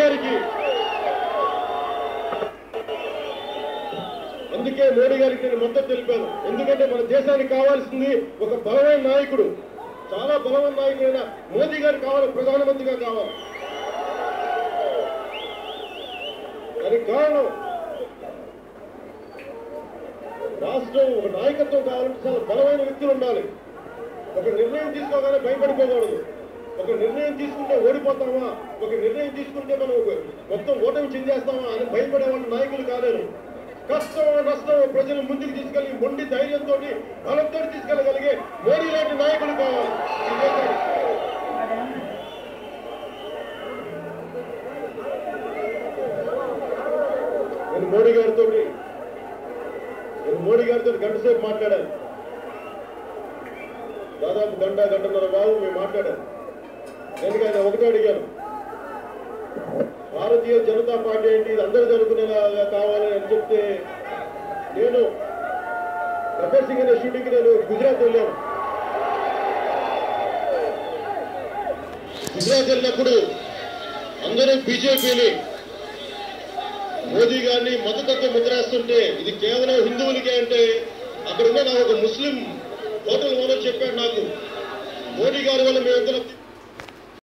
గారికి అందుకే మోడీ గారికి నేను మద్దతు తెలిపాను. ఎందుకంటే మన దేశానికి కావాల్సింది ఒక బలమైన నాయకుడు, చాలా బలమైన నాయకుడైన మోదీ గారు కావాలి, ప్రధానమంత్రిగా కావాలి. దానికి కారణం రాష్ట్రం ఒక నాయకత్వం కావాలంటే చాలా బలమైన వ్యక్తులు ఉండాలి. ఒక నిర్ణయం తీసుకోగానే భయపడిపోకూడదు. ఒక నిర్ణయం తీసుకుంటే ఓడిపోతామా, ఒక నిర్ణయం తీసుకుంటే మనం మొత్తం ఓటమి చెందేస్తామా అని భయపడే వాళ్ళ నాయకులు కాలేరు. కష్టం నష్టం ప్రజలు ముందుకు తీసుకెళ్లి మొండి ధైర్యంతో బలంతో తీసుకెళ్లగలిగే మోడీ లాంటి నాయకులు కావాలి. నేను మోడీ గారితో గంట సేపు మాట్లాడాను. దాదాపు గంటన్నర బాబు మేము మాట్లాడాను. నేను ఆయన ఒకటే అడిగాను, భారతీయ జనతా పార్టీ ఏంటి, ఇది అందరూ జరుగుకునేలాగా కావాలి అని చెప్తే, నేను గబ్బర్ సింగ్ అనే షూటింగ్కి నేను గుజరాత్ వెళ్ళాను. గుజరాత్ వెళ్ళినప్పుడు అందరూ బీజేపీని మోదీ గారిని మద్దతుతో ముద్రేస్తుంటే ఇది కేవలం హిందువులకే అంటే, అక్కడున్న నాకు ఒక ముస్లిం హోటల్ ఓనర్ చెప్పాడు, నాకు మోడీ గారి వల్ల మేమందరం